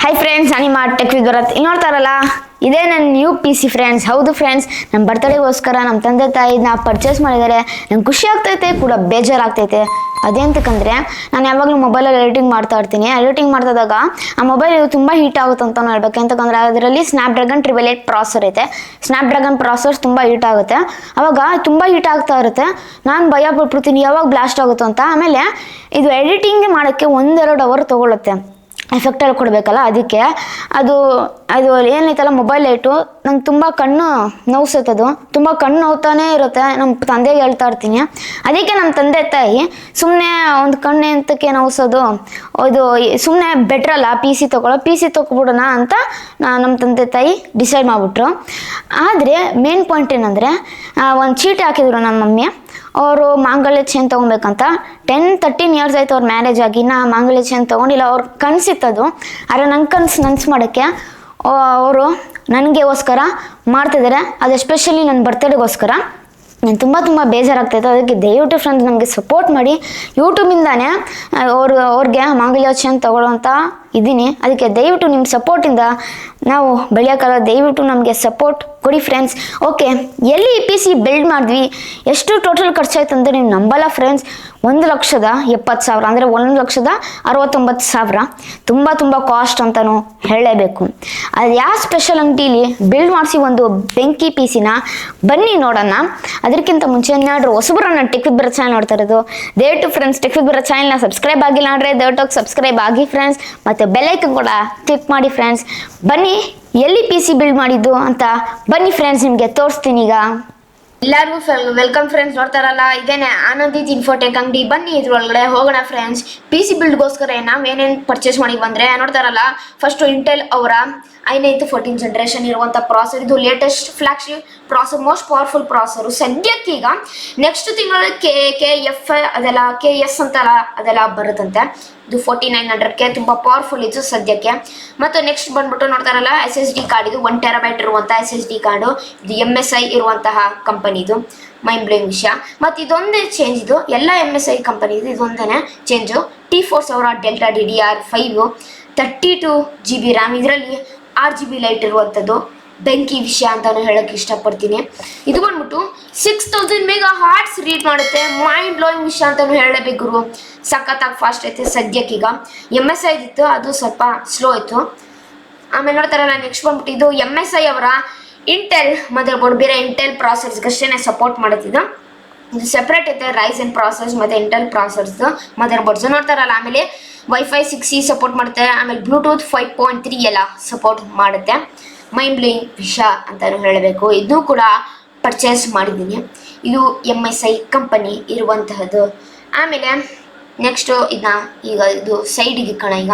Hi friends, ನಾನು ನಿಮ್ಮ tech with Bharat. ಇಲ್ಲಿ ನೋಡ್ತಾರಲ್ಲ, ಇದೇ ನನ್ನ ನ್ಯೂ PC ಫ್ರೆಂಡ್ಸ್. ಹೌದು ಫ್ರೆಂಡ್ಸ್, ನಮ್ಮ ಬರ್ತಡೇಗೋಸ್ಕರ ನಮ್ಮ ತಂದೆ ತಾಯಿನ ಪರ್ಚೇಸ್ ಮಾಡಿದ್ದಾರೆ. ನಂಗೆ ಖುಷಿ ಆಗ್ತೈತೆ ಕೂಡ ಬೇಜಾರಾಗ್ತೈತೆ. ಅದೇಂತಕ್ಕಂದರೆ ನಾನು ಯಾವಾಗಲೂ ಮೊಬೈಲಲ್ಲಿ ಎಡಿಟಿಂಗ್ ಮಾಡ್ತಾ ಇರ್ತೀನಿ. ಎಡಿಟಿಂಗ್ ಮಾಡ್ತಿದ್ದಾಗ ಆ ಮೊಬೈಲ್ ತುಂಬ ಹೀಟ್ ಆಗುತ್ತೆ ಅಂತಲೂ ಹೇಳ್ಬೇಕು. ಅಂತಂದರೆ ಅದರಲ್ಲಿ ಸ್ನ್ಯಾಪ್ಡ್ರ್ಯಾಗನ್ 888 ಪ್ರಾಸೆಸರ್ ಐತೆ. ಸ್ನ್ಯಾಪ್ಡ್ರ್ಯಾಗನ್ ಪ್ರಾಸೆಸರ್ ತುಂಬ ಹೀಟ್ ಆಗುತ್ತೆ. ಆವಾಗ ತುಂಬ ಹೀಟ್ ಆಗ್ತಾ ಇರುತ್ತೆ. ನಾನು ಭಯ ಪಟ್ಬಿಡ್ತೀನಿ ಯಾವಾಗ ಬ್ಲಾಸ್ಟ್ ಆಗುತ್ತೋ ಅಂತ. ಆಮೇಲೆ ಇದು ಎಡಿಟಿಂಗ್ ಮಾಡೋಕ್ಕೆ 1-2 ಅವರ್ ತೊಗೊಳುತ್ತೆ. ಎಫೆಕ್ಟಲ್ಲಿ ಕೊಡಬೇಕಲ್ಲ, ಅದಕ್ಕೆ ಅದು ಏನೈತಲ್ಲ ಮೊಬೈಲ್ ಲೈಟು ನಂಗೆ ತುಂಬ ಕಣ್ಣು ನೋವ್ಸತ್ತದು. ತುಂಬ ಕಣ್ಣು ನೋವ್ತಾನೇ ಇರುತ್ತೆ. ನಮ್ಮ ತಂದೆಗೆ ಹೇಳ್ತಾ ಇರ್ತೀನಿ. ಅದಕ್ಕೆ ನಮ್ಮ ತಂದೆ ತಾಯಿ ಸುಮ್ಮನೆ ಒಂದು ಕಣ್ಣು ಎಂತಕ್ಕೆ ನೋವ್ಸೋದು, ಇದು ಸುಮ್ಮನೆ ಬೆಟ್ರಲ್ಲ PC ತೊಗೊಬಿಡೋಣ ಅಂತ ನಮ್ಮ ತಂದೆ ತಾಯಿ ಡಿಸೈಡ್ ಮಾಡಿಬಿಟ್ರು. ಆದರೆ ಮೇನ್ ಪಾಯಿಂಟ್ ಏನಂದರೆ, ಒಂದು ಚೀಟಿ ಹಾಕಿದ್ರು ನಮ್ಮ ಮಮ್ಮಿ. ಅವರು ಮಾಂಗಲ್ಯ ಚೈನ್ ತೊಗೊಬೇಕಂತ 10-13 ಇಯರ್ಸ್ ಆಯ್ತು ಅವ್ರ ಮ್ಯಾರೇಜ್ ಆಗಿ. ನಾ ಮಾಂಗಲ್ಯ ಚೈನ್ ತೊಗೊಂಡಿಲ್ಲ. ಅವ್ರ ಕನಸಿತ್ತದು. ಆದರೆ ನಂಗೆ ಕನಸು ಮಾಡೋಕ್ಕೆ ಅವರು ನನಗೋಸ್ಕರ ಮಾಡ್ತಿದ್ದಾರೆ. ಅದು ಎಸ್ಪೆಷಲಿ ನನ್ನ ಬರ್ತಡೇಗೋಸ್ಕರ. ನಾನು ತುಂಬ ಬೇಜಾರಾಗ್ತಾಯಿತ್ತು. ಅದಕ್ಕೆ ದಯವಿಟ್ಟು ಫ್ರೆಂಡ್ಸ್ ನಮಗೆ ಸಪೋರ್ಟ್ ಮಾಡಿ. ಯೂಟ್ಯೂಬಿಂದಾನೇ ಅವ್ರಿಗೆ ಮಾಂಗಲ್ಯ ಚೈನ್ ತೊಗೊಳ್ಳೋಂಥ ಇದ್ದೀನಿ. ಅದಕ್ಕೆ ದಯವಿಟ್ಟು ನಿಮ್ಮ ಸಪೋರ್ಟಿಂದ ನಾವು ಬೆಳೆಯೋಕ್ಕಲ್ಲ. ದಯವಿಟ್ಟು ನಮಗೆ ಸಪೋರ್ಟ್ ಕೊಡಿ ಫ್ರೆಂಡ್ಸ್. ಓಕೆ, ಎಲ್ಲಿ ಈ PC ಬಿಲ್ಡ್ ಮಾಡಿದ್ವಿ, ಎಷ್ಟು ಟೋಟಲ್ ಖರ್ಚಾಯ್ತು ಅಂತ ನೀವು ನಂಬಲ್ಲ ಫ್ರೆಂಡ್ಸ್. 1,70,000 ಅಂದರೆ 1,69,000. ತುಂಬ ಕಾಸ್ಟ್ ಅಂತಲೂ ಹೇಳಲೇಬೇಕು. ಅದು ಯಾವ ಸ್ಪೆಷಲ್ ಅಂಗಡಿಲಿ ಬಿಲ್ಡ್ ಮಾಡಿಸಿ ಒಂದು ಬೆಂಕಿ PCನ ಬನ್ನಿ ನೋಡೋಣ. ಅದಕ್ಕಿಂತ ಮುಂಚೆ ಏನಾದರೂ ಹೊಸಬರು ನನ್ನ ಟೆಕ್ ವಿತ್ ಭರತ್ ಚಾನಲ್ ನೋಡ್ತಾ ಇರೋದು, ದಯವಿಟ್ಟು ಫ್ರೆಂಡ್ಸ್ ಟೆಕ್ ವಿತ್ ಭರತ್ ಚಾನಲ್ನ ಸಬ್ಸ್ಕ್ರೈಬ್ ಆಗಿಲ್ಲ ಅಂದರೆ ದಯವಿಟ್ಟು ಸಬ್ಸ್ಕ್ರೈಬ್ ಆಗಿ ಫ್ರೆಂಡ್ಸ್. ಮತ್ತು ಬೆಲ್ ಐಕನ್ ಕೂಡ ಕ್ಲಿಕ್ ಮಾಡಿ ಫ್ರೆಂಡ್ಸ್. ಬನ್ನಿ ಎಲ್ಲಿ PC ಬಿಲ್ಡ್ ಮಾಡಿದ್ದು ಅಂತ ಬನ್ನಿ ಫ್ರೆಂಡ್ಸ್, ನಿಮಗೆ ತೋರಿಸ್ತೀನಿ ಈಗ. ಎಲ್ಲರಿಗೂ ವೆಲ್ಕಮ್ ಫ್ರೆಂಡ್ಸ್. ನೋಡ್ತಾರಲ್ಲ, ಇದೇನೆ ಆನಂದಿತ್ ಇನ್ಫೋಟೆಕ್ ಅಂಗಡಿ. ಬನ್ನಿ ಇದ್ರೊಳಗಡೆ ಹೋಗೋಣ ಫ್ರೆಂಡ್ಸ್. PC ಬಿಲ್ಡ್ಗೋಸ್ಕರ ನಾವೇನೇನು ಪರ್ಚೇಸ್ ಮಾಡಿ ಬಂದರೆ ನೋಡ್ತಾರಲ್ಲ, ಫಸ್ಟು ಇಂಟೆಲ್ ಅವರ i9 14th ಜನರೇಷನ್ ಇರುವಂಥ ಪ್ರಾಸೆಸರ್. ಇದು latest flagship processor, most powerful processor ಸದ್ಯಕ್ಕೀಗ. ನೆಕ್ಸ್ಟ್ ತಿಂಗಳಲ್ಲಿ KF ಅದೆಲ್ಲ KS ಅಂತಲ್ಲ ಅದೆಲ್ಲ ಬರುತ್ತಂತೆ. ಇದು 4900K ತುಂಬ ಪವರ್ಫುಲ್ ಇದು ಸದ್ಯಕ್ಕೆ. ಮತ್ತು ನೆಕ್ಸ್ಟ್ ಬಂದ್ಬಿಟ್ಟು ನೋಡ್ತಾರಲ್ಲ, SSD ಕಾರ್ಡ್. ಇದು 1 TB ಇರುವಂಥ SSD ಕಾರ್ಡು. ಇದು MSI ಇರುವಂತಹ ಕಂಪನಿದು. ಮೈಂಡ್ ಬ್ಲೋಯಿಂಗ್ ವಿಷಯ. ಮತ್ತು ಇದೊಂದೇ ಚೇಂಜ್, ಇದು ಎಲ್ಲ MSI ಕಂಪನಿದು ಇದೊಂದೇ ಚೇಂಜು. T-Force ಅವರ ಡೆಲ್ಟಾ DDR5 32 GB ರ್ಯಾಮ್. ಇದರಲ್ಲಿ 6 GB ಲೈಟ್ ಇರುವಂಥದ್ದು. ಬೆಂಕಿ ವಿಷಯ ಅಂತಲೂ ಹೇಳೋಕ್ಕೆ ಇಷ್ಟಪಡ್ತೀನಿ. ಇದು ಬಂದ್ಬಿಟ್ಟು 6000 MHz ರೀಡ್ ಮಾಡುತ್ತೆ. ಮೈಂಡ್ ಬ್ಲೋಯಿಂಗ್ ವಿಷಯ ಅಂತಲೂ ಹೇಳಲೇಬೇಕು ಗುರು. ಸಖತ್ತಾಗಿ ಫಾಸ್ಟ್ ಐತೆ ಸದ್ಯಕ್ಕೀಗ. MSI ಇತ್ತು, ಅದು ಸ್ವಲ್ಪ ಸ್ಲೋ ಇತ್ತು. ಆಮೇಲೆ ನೋಡ್ತಾರಲ್ಲ, ನೆಕ್ಸ್ಟ್ ಬಂದ್ಬಿಟ್ಟು ಇದು MSI ಅವರ ಇಂಟೆಲ್ ಮದರ್ ಬೋರ್ಡ್. ಬೇರೆ ಇಂಟೆಲ್ ಪ್ರಾಸೆಸರ್ಗಷ್ಟೇ ಸಪೋರ್ಟ್ ಮಾಡುತ್ತಿದ್ದು. ಇದು ಸೆಪ್ರೇಟ್ ಐತೆ ರೈಸನ್ ಪ್ರಾಸೆಸ್ ಮತ್ತು ಇಂಟೆಲ್ ಪ್ರಾಸೆಸರ್ಸ್ ಮದರ್ ಬೋರ್ಡ್ಸ್ ನೋಡ್ತಾರಲ್ಲ. ಆಮೇಲೆ Wi-Fi 6E ಸಪೋರ್ಟ್ ಮಾಡುತ್ತೆ. ಆಮೇಲೆ ಬ್ಲೂಟೂತ್ 5.3 ಎಲ್ಲ ಸಪೋರ್ಟ್ ಮಾಡುತ್ತೆ. ಮೈಂಡ್ ಬ್ಲೋಯಿಂಗ್ ವಿಷಯ ಅಂತಲೂ ಹೇಳಬೇಕು. ಇದು ಕೂಡ ಪರ್ಚೇಸ್ ಮಾಡಿದ್ದೀನಿ. ಇದು MSI ಕಂಪನಿ ಇರುವಂತಹದ್ದು. ಆಮೇಲೆ ನೆಕ್ಸ್ಟು ಇದನ್ನ ಈಗ ಇದು ಸೈಡಿಗೆ ಇಕ್ಕೋಣ ಈಗ.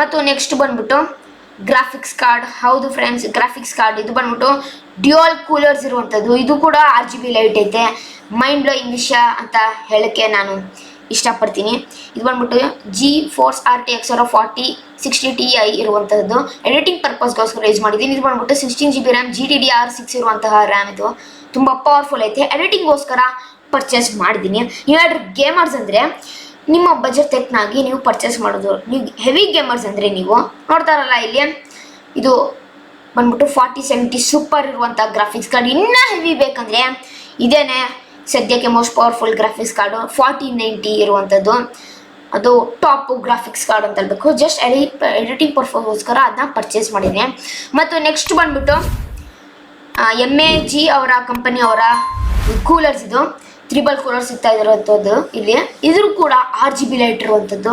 ಮತ್ತು ನೆಕ್ಸ್ಟ್ ಬಂದ್ಬಿಟ್ಟು ಗ್ರಾಫಿಕ್ಸ್ ಕಾರ್ಡ್. ಹೌದು ಫ್ರೆಂಡ್ಸ್, ಗ್ರಾಫಿಕ್ಸ್ ಕಾರ್ಡ್. ಇದು ಬಂದ್ಬಿಟ್ಟು ಡ್ಯುಯಲ್ ಕೂಲರ್ಸ್ ಇರುವಂಥದ್ದು. ಇದು ಕೂಡ 6 GB ಲೈಟ್ ಐತೆ. ಮೈಂಡ್ ಬ್ಲೋಯಿಂಗ್ ವಿಷಯ ಅಂತ ಹೇಳೋಕ್ಕೆ ನಾನು ಇಷ್ಟಪಡ್ತೀನಿ. ಇದು ಬಂದ್ಬಿಟ್ಟು GeForce RTX 4060 Ti ಇರುವಂಥದ್ದು. ಎಡಿಟಿಂಗ್ ಪರ್ಪಸ್ಗೋಸ್ಕರ ಯೂಸ್ ಮಾಡಿದ್ದೀನಿ. ಇದು ಬಂದ್ಬಿಟ್ಟು 16 GB ರ್ಯಾಮ್, GDDR6 ಇರುವಂತಹ ರ್ಯಾಮ್. ಇದು ತುಂಬ ಪವರ್ಫುಲ್ ಐತೆ. ಎಡಿಟಿಂಗ್ಗೋಸ್ಕರ ಪರ್ಚೇಸ್ ಮಾಡಿದ್ದೀನಿ. ಏನಾದರೂ ಗೇಮರ್ಸ್ ಅಂದರೆ ನಿಮ್ಮ ಬಜೆಟ್ ತಕ್ಕನಾಗಿ ನೀವು ಪರ್ಚೇಸ್ ಮಾಡೋದು. ನೀವು ಹೆವಿ ಗೇಮರ್ಸ್ ಅಂದರೆ ನೀವು ನೋಡ್ತಾರಲ್ಲ ಇಲ್ಲಿ, ಇದು ಬಂದ್ಬಿಟ್ಟು 4070 ಸೂಪರ್ ಇರುವಂಥ ಗ್ರಾಫಿಕ್ಸ್ ಕಾರ್ಡ್. ಇನ್ನೂ ಹೆವಿ ಬೇಕಂದರೆ ಇದೇನೆ ಸದ್ಯಕ್ಕೆ ಮೋಸ್ಟ್ ಪವರ್ಫುಲ್ ಗ್ರಾಫಿಕ್ಸ್ ಕಾರ್ಡು. 4090 ಇರುವಂಥದ್ದು. ಅದು ಟಾಪ್ ಗ್ರಾಫಿಕ್ಸ್ ಕಾರ್ಡ್ ಅಂತ ಹೇಳ್ಬೇಕು. ಜಸ್ಟ್ ಎಡಿಟಿಂಗ್ ಪರ್ಪಸ್ಗೋಸ್ಕರ ಅದನ್ನ ಪರ್ಚೇಸ್ ಮಾಡಿದ್ದೀನಿ. ಮತ್ತು ನೆಕ್ಸ್ಟ್ ಬಂದ್ಬಿಟ್ಟು MAG ಅವರ ಕಂಪನಿ ಅವರ ಕೂಲರ್ಸ್. ಇದು 3 ಕೂಲರ್ ಸಿಗ್ತಾ ಇರುವಂಥದ್ದು ಇಲ್ಲಿ. ಇದ್ರೂ ಕೂಡ 6 GB ಲೈಟ್ ಇರುವಂಥದ್ದು.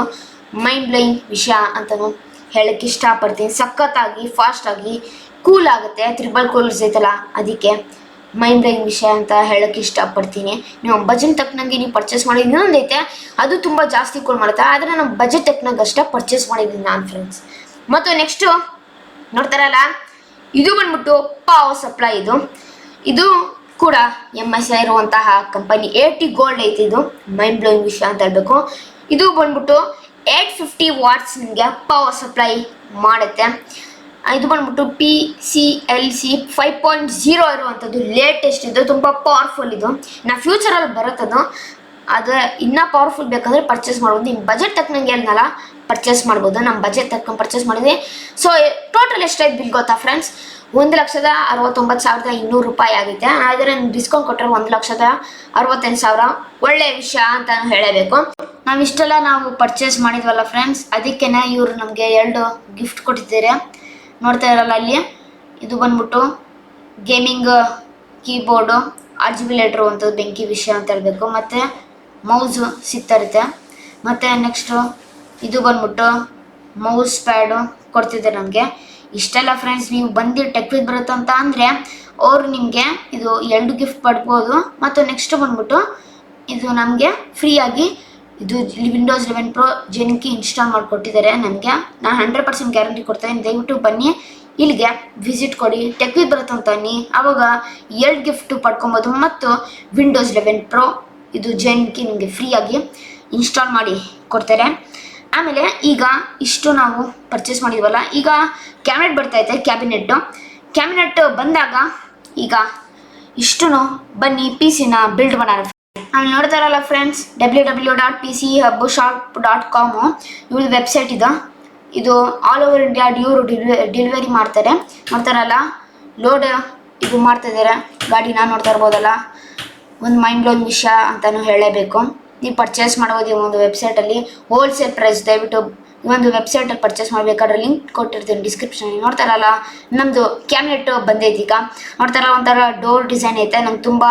ಮೈಂಡ್ ಬ್ಲೋಯಿಂಗ್ ವಿಷಯ ಅಂತಲೂ ಹೇಳೋಕ್ಕೆ ಇಷ್ಟಪಡ್ತೀನಿ. ಸಖತ್ತಾಗಿ ಫಾಸ್ಟಾಗಿ ಕೂಲ್ ಆಗುತ್ತೆ. 3 ಕೂಲರ್ಸ್ ಐತಲ್ಲ, ಅದಕ್ಕೆ ಮೈಂಡ್ ಬ್ಲೋಯಿಂಗ್ ವಿಷಯ ಅಂತ ಹೇಳೋಕ್ಕೆ ಇಷ್ಟಪಡ್ತೀನಿ. ನೀವು ಬಜೆಟ್ ತಕ್ಕನಂಗೆ ನೀವು ಪರ್ಚೇಸ್ ಮಾಡಿದ್ದು ಇನ್ನೊಂದೈತೆ, ಅದು ತುಂಬ ಜಾಸ್ತಿ ಕೂಲ್ ಮಾಡುತ್ತೆ. ಆದರೆ ನಮ್ಮ ಬಜೆಟ್ ತಕ್ಕನಾಗ ಅಷ್ಟೇ ಪರ್ಚೇಸ್ ಮಾಡಿದ್ದೀನಿ ನಾನು ಫ್ರೆಂಡ್ಸ್. ಮತ್ತು ನೆಕ್ಸ್ಟು ನೋಡ್ತಾರಲ್ಲ, ಇದು ಬಂದ್ಬಿಟ್ಟು ಪವರ್ ಸಪ್ಲೈ. ಇದು ಕೂಡ MSI ಇರುವಂತಹ ಕಂಪನಿ. 80 ಗೋಲ್ಡ್ ಐತೆ. ಇದು ಮೈಂಡ್ ಬ್ಲೋಯಿಂಗ್ ವಿಷಯ ಅಂತ ಹೇಳಬೇಕು. ಇದು ಬಂದ್ಬಿಟ್ಟು 850 ವಾಟ್ಸ್ ನಿಮಗೆ ಪವರ್ ಸಪ್ಲೈ ಮಾಡುತ್ತೆ. ಇದು ಬಂದ್ಬಿಟ್ಟು PCLC 5.0 ಇರುವಂಥದ್ದು. ಲೇಟೆಸ್ಟ್ ಇದು, ತುಂಬ ಪವರ್ಫುಲ್. ಇದು ನಾ ಫ್ಯೂಚರಲ್ಲಿ ಬರುತ್ತದು. ಅದು ಇನ್ನೂ ಪವರ್ಫುಲ್ ಬೇಕಂದರೆ ಪರ್ಚೇಸ್ ಮಾಡ್ಬೋದು. ನಿಮ್ಮ ಬಜೆಟ್ ತಕ್ಕನಂಗೆ ಏನಲ್ಲ ಪರ್ಚೇಸ್ ಮಾಡ್ಬೋದು. ನಮ್ಮ ಬಜೆಟ್ ತಕ್ಕಂಗೆ ಪರ್ಚೇಸ್ ಮಾಡಿದ್ವಿ. ಸೊ ಟೋಟಲ್ ಎಷ್ಟಾಯ್ತು ಬಿಲ್ ಗೊತ್ತಾ ಫ್ರೆಂಡ್ಸ್? 1,69,200 ರೂಪಾಯಿ ಆಗೈತೆ. ಆದರೆ ಡಿಸ್ಕೌಂಟ್ ಕೊಟ್ಟರೆ 1,68,000. ಒಳ್ಳೆಯ ವಿಷಯ ಅಂತ ಹೇಳಬೇಕು. ನಾವು ಪರ್ಚೇಸ್ ಮಾಡಿದ್ವಲ್ಲ ಫ್ರೆಂಡ್ಸ್, ಅದಕ್ಕೆ ಇವರು ನಮಗೆ 2 ಗಿಫ್ಟ್ ಕೊಟ್ಟಿದ್ದಾರೆ. ನೋಡ್ತಾ ಇರಲ್ಲ ಅಲ್ಲಿ, ಇದು ಬಂದ್ಬಿಟ್ಟು ಗೇಮಿಂಗ್ ಕೀಬೋರ್ಡು, RGB ಲೈಟ್ರು ಅಂತ ಬೆಂಕಿ ವಿಷಯ ಅಂತ ಹೇಳಬೇಕು. ಮತ್ತು ಮೌಸು ಸಿಗ್ತಾ ಇರುತ್ತೆ. ಮತ್ತು ನೆಕ್ಸ್ಟು ಇದು ಬಂದ್ಬಿಟ್ಟು ಮೌಸ್ ಪ್ಯಾಡು ಕೊಡ್ತಿದ್ದಾರೆ ನಮಗೆ. ಇಷ್ಟೆಲ್ಲ ಫ್ರೆಂಡ್ಸ್, ನೀವು ಬಂದು ಟೆಕ್ ವಿತ್ ಬರುತ್ತೆ ಅಂತ ಅಂದರೆ ಅವರು ನಿಮಗೆ ಇದು 2 ಗಿಫ್ಟ್ ಪಡ್ಬೋದು. ಮತ್ತು ನೆಕ್ಸ್ಟ್ ಬಂದ್ಬಿಟ್ಟು ಇದು ನಮಗೆ ಫ್ರೀಯಾಗಿ ಇದು Windows 11 Pro Gen key install ಮಾಡಿಕೊಟ್ಟಿದ್ದಾರೆ ನನಗೆ. ನಾನು 100% ಗ್ಯಾರಂಟಿ ಕೊಡ್ತೇನೆ. ದಯವಿಟ್ಟು ಬನ್ನಿ, ಇಲ್ಲಿಗೆ ವಿಸಿಟ್ ಕೊಡಿ, ಟೆಕ್ ವಿತ್ ಬರುತ್ತೆ ಅಂತ ಅನ್ನಿ. ಆವಾಗ 2 ಗಿಫ್ಟು ಪಡ್ಕೊಬೋದು. ಮತ್ತು ವಿಂಡೋಸ್ 11 Pro ಇದು Gen key ನಿಮಗೆ ಫ್ರೀಯಾಗಿ ಇನ್ಸ್ಟಾಲ್ ಮಾಡಿ ಕೊಡ್ತಾರೆ. ಆಮೇಲೆ ಈಗ ಇಷ್ಟು ನಾವು ಪರ್ಚೇಸ್ ಮಾಡಿದ್ವಲ್ಲ, ಈಗ ಕ್ಯಾಬಿನೆಟ್ ಬರ್ತಾಯಿದೆ. ಕ್ಯಾಬಿನೆಟ್ ಬಂದಾಗ ಈಗ ಇಷ್ಟು ಬನ್ನಿ PC-ನ ಬಿಲ್ಡ್ ಮಾಡೋಣ. ನಾವು ನೋಡ್ತಾ ಇರಲ್ಲ ಫ್ರೆಂಡ್ಸ್, www.pchubshop.com ಇವ್ರದ್ದು ವೆಬ್ಸೈಟ್ ಇದು ಆಲ್ ಓವರ್ ಇಂಡಿಯಾ ಡೆಲಿವರಿ ಮಾಡ್ತಾರೆ. ನೋಡ್ತಾರಲ್ಲ, ಲೋಡ್ ಇದು ಮಾಡ್ತಾಯಿದ್ದಾರೆ ಗಾಡಿನ. ನೋಡ್ತಾ ಇರ್ಬೋದಲ್ಲ, ಒಂದು ಮೈಂಡ್ ಬ್ಲೋಯಿಂಗ್ ವಿಷಯ ಅಂತಲೂ ಹೇಳಲೇಬೇಕು. ನೀವು ಪರ್ಚೇಸ್ ಮಾಡ್ಬೋದು ಈ ಒಂದು ವೆಬ್ಸೈಟಲ್ಲಿ ಹೋಲ್ಸೇಲ್ ಪ್ರೈಸ್. ದಯವಿಟ್ಟು ಈ ಒಂದು ವೆಬ್ಸೈಟಲ್ಲಿ ಪರ್ಚೇಸ್ ಮಾಡಬೇಕಾದ್ರೆ ಲಿಂಕ್ ಕೊಟ್ಟಿರ್ತೀನಿ ಡಿಸ್ಕ್ರಿಪ್ಷನಲ್ಲಿ. ನೋಡ್ತಾರಲ್ಲ, ನಮ್ಮದು ಕ್ಯಾಬಿನೆಟ್ ಬಂದೈತಿ. ಈಗ ನೋಡ್ತಾರಲ್ಲ, ಒಂಥರ ಡೋರ್ ಡಿಸೈನ್ ಐತೆ. ನಂಗೆ ತುಂಬ